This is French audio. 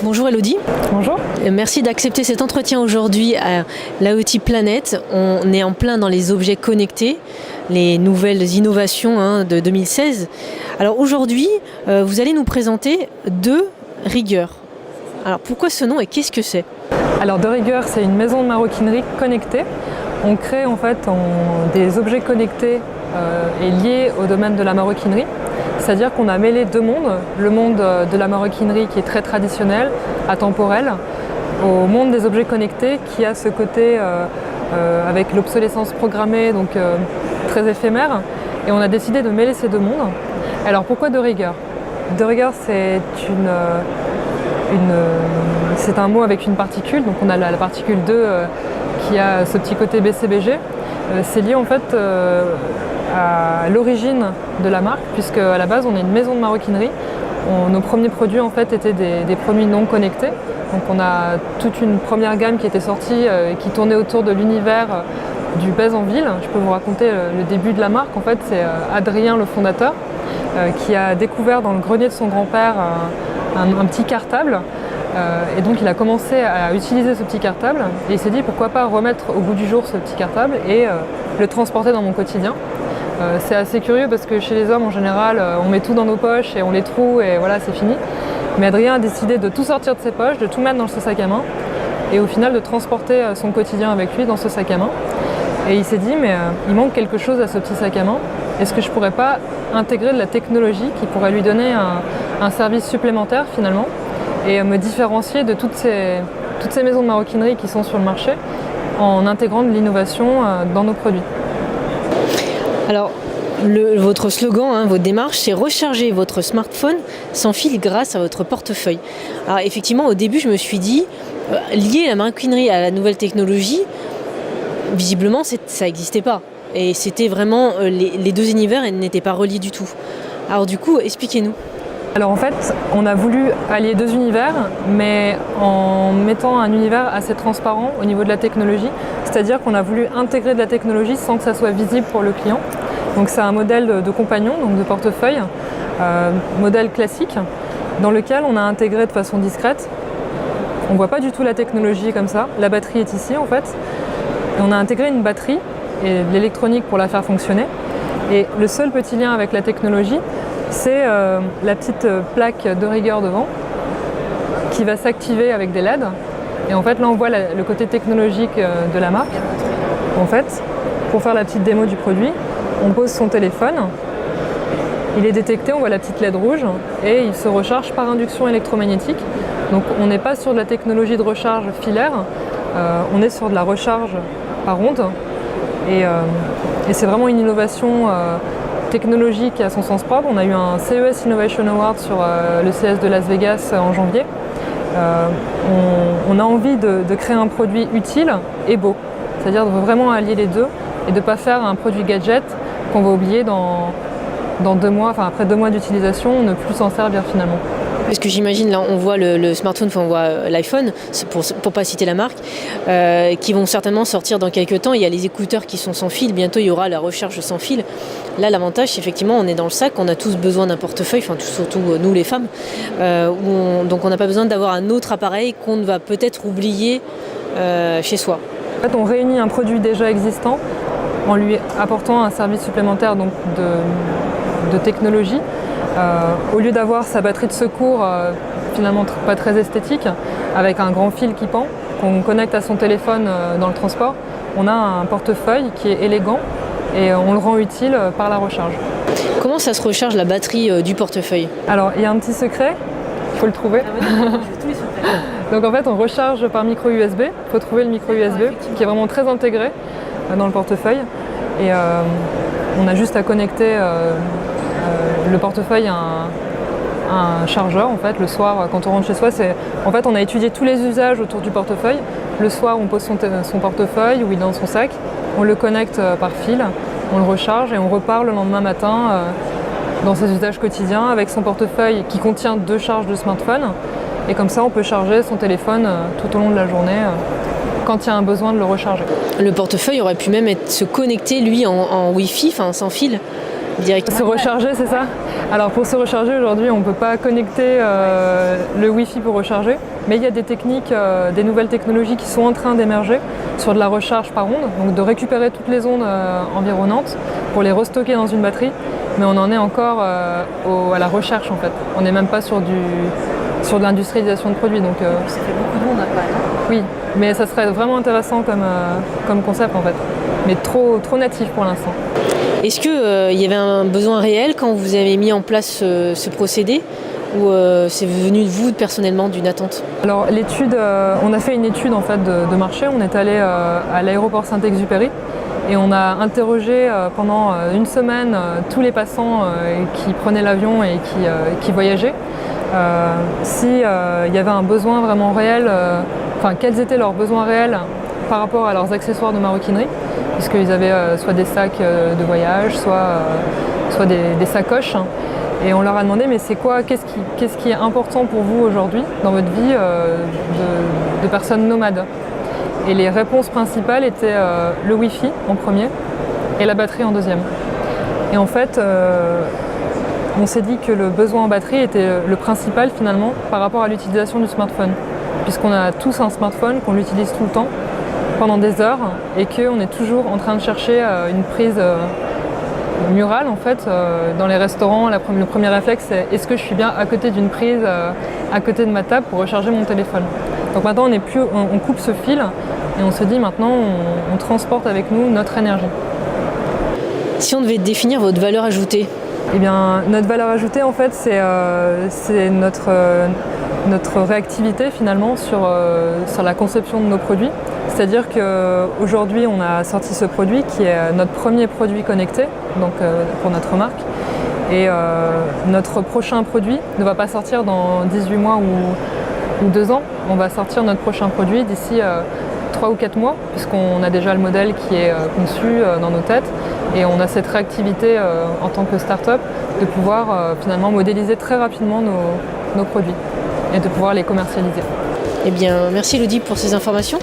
Bonjour Elodie. Bonjour. Merci d'accepter cet entretien aujourd'hui à l'IoT Planet. On est en plein dans les objets connectés, les nouvelles innovations de 2016. Alors aujourd'hui, vous allez nous présenter De Rigueur. Alors pourquoi ce nom et qu'est-ce que c'est ? Alors De Rigueur, c'est une maison de maroquinerie connectée. On crée en fait des objets connectés et liés au domaine de la maroquinerie. C'est-à-dire qu'on a mêlé deux mondes, le monde de la maroquinerie qui est très traditionnel, atemporel, au monde des objets connectés qui a ce côté avec l'obsolescence programmée, donc très éphémère. Et on a décidé de mêler ces deux mondes. Alors pourquoi De Rigueur ? De Rigueur, c'est c'est un mot avec une particule, donc on a la particule 2 qui a ce petit côté BCBG. C'est lié en fait à l'origine de la marque, puisque à la base on est une maison de maroquinerie. Nos premiers produits en fait étaient des produits non connectés. Donc on a toute une première gamme qui était sortie qui tournait autour de l'univers du baise en ville. Je peux vous raconter le début de la marque. En fait, c'est Adrien, le fondateur, qui a découvert dans le grenier de son grand-père un petit cartable. Et donc il a commencé à utiliser ce petit cartable et il s'est dit pourquoi pas remettre au goût du jour ce petit cartable et le transporter dans mon quotidien. C'est assez curieux parce que chez les hommes en général on met tout dans nos poches et on les troue et voilà, c'est fini. Mais Adrien a décidé de tout sortir de ses poches, de tout mettre dans ce sac à main et au final de transporter son quotidien avec lui dans ce sac à main. Et il s'est dit mais il manque quelque chose à ce petit sac à main. Est-ce que je pourrais pas intégrer de la technologie qui pourrait lui donner un service supplémentaire finalement et me différencier de toutes ces maisons de maroquinerie qui sont sur le marché en intégrant de l'innovation dans nos produits. Alors, votre slogan, votre démarche, c'est recharger votre smartphone sans fil grâce à votre portefeuille. Alors effectivement, au début, je me suis dit, lier la maroquinerie à la nouvelle technologie, visiblement, ça n'existait pas. Et c'était vraiment, les deux univers n'étaient pas reliés du tout. Alors du coup, expliquez-nous. Alors en fait, on a voulu allier deux univers, mais en mettant un univers assez transparent au niveau de la technologie. C'est-à-dire qu'on a voulu intégrer de la technologie sans que ça soit visible pour le client. Donc c'est un modèle de compagnon, donc de portefeuille, modèle classique, dans lequel on a intégré de façon discrète. On ne voit pas du tout la technologie comme ça. La batterie est ici en fait. Et on a intégré une batterie et de l'électronique pour la faire fonctionner. Et le seul petit lien avec la technologie, c'est la petite plaque De Rigueur devant qui va s'activer avec des LED. Et en fait là on voit le côté technologique de la marque. En fait, pour faire la petite démo du produit, on pose son téléphone, il est détecté, on voit la petite LED rouge et il se recharge par induction électromagnétique. Donc on n'est pas sur de la technologie de recharge filaire, on est sur de la recharge par onde. Et c'est vraiment une innovation technologique à son sens propre. On a eu un CES Innovation Award sur le CES de Las Vegas en janvier. On a envie de créer un produit utile et beau, c'est-à-dire de vraiment allier les deux et de ne pas faire un produit gadget qu'on va oublier dans 2 mois, enfin après 2 mois d'utilisation, ne plus s'en servir finalement. Parce que j'imagine, là, on voit le smartphone, on voit l'iPhone, pour pas citer la marque, qui vont certainement sortir dans quelques temps. Il y a les écouteurs qui sont sans fil, bientôt il y aura la recharge sans fil. Là, l'avantage, c'est effectivement, on est dans le sac, on a tous besoin d'un portefeuille, enfin surtout nous les femmes, donc on n'a pas besoin d'avoir un autre appareil qu'on va peut-être oublier chez soi. En fait, on réunit un produit déjà existant en lui apportant un service supplémentaire donc de technologie. Au lieu d'avoir sa batterie de secours finalement pas très esthétique, avec un grand fil qui pend, qu'on connecte à son téléphone dans le transport, on a un portefeuille qui est élégant et on le rend utile par la recharge. Comment ça se recharge la batterie du portefeuille ? Alors il y a un petit secret, il faut le trouver. Donc en fait on recharge par micro USB, il faut trouver le micro USB qui est vraiment très intégré dans le portefeuille et on a juste à connecter le portefeuille à un chargeur en fait le soir quand on rentre chez soi. En fait on a étudié tous les usages autour du portefeuille. Le soir on pose son portefeuille ou il est dans son sac, on le connecte par fil, on le recharge et on repart le lendemain matin dans ses usages quotidiens avec son portefeuille qui contient 2 charges de smartphone et comme ça on peut charger son téléphone tout au long de la journée quand il y a un besoin de le recharger. Le portefeuille aurait pu même se connecter lui en Wi-Fi, enfin sans fil. directement. Se recharger, c'est ça? Alors pour se recharger aujourd'hui, on ne peut pas connecter le Wi-Fi pour recharger, mais il y a des techniques, des nouvelles technologies qui sont en train d'émerger sur de la recharge par onde, donc de récupérer toutes les ondes environnantes pour les restocker dans une batterie, mais on en est encore à la recherche en fait. On n'est même pas sur de l'industrialisation de produits. Donc, ça fait beaucoup de monde après, non? Oui, mais ça serait vraiment intéressant comme concept en fait, mais trop natif pour l'instant. Est-ce qu'il y avait un besoin réel quand vous avez mis en place ce procédé ou c'est venu de vous personnellement d'une attente? Alors l'étude, on a fait une étude en fait de marché, on est allé à l'aéroport Saint-Exupéry et on a interrogé pendant une semaine tous les passants qui prenaient l'avion et qui voyageaient s'il y avait un besoin vraiment réel, quels étaient leurs besoins réels par rapport à leurs accessoires de maroquinerie, puisqu'ils avaient soit des sacs de voyage, soit des sacoches. Et on leur a demandé, mais c'est quoi, qu'est-ce qui est important pour vous aujourd'hui dans votre vie de personnes nomades? Et les réponses principales étaient le Wi-Fi en premier et la batterie en deuxième. Et en fait, on s'est dit que le besoin en batterie était le principal finalement par rapport à l'utilisation du smartphone, puisqu'on a tous un smartphone, qu'on l'utilise tout le temps, pendant des heures, et qu'on est toujours en train de chercher une prise murale en fait. Dans les restaurants, le premier réflexe c'est est-ce que je suis bien à côté d'une prise, à côté de ma table pour recharger mon téléphone. Donc maintenant on coupe ce fil et on se dit maintenant on transporte avec nous notre énergie. Si on devait définir votre valeur ajoutée? Eh bien, notre valeur ajoutée, en fait, c'est notre réactivité finalement sur la conception de nos produits. C'est-à-dire qu'aujourd'hui, on a sorti ce produit qui est notre premier produit connecté, donc pour notre marque. Et notre prochain produit ne va pas sortir dans 18 mois ou 2 ans. On va sortir notre prochain produit d'ici 3 ou 4 mois, puisqu'on a déjà le modèle qui est conçu dans nos têtes. Et on a cette réactivité en tant que start-up de pouvoir finalement modéliser très rapidement nos produits et de pouvoir les commercialiser. Eh bien, merci Elodie pour ces informations.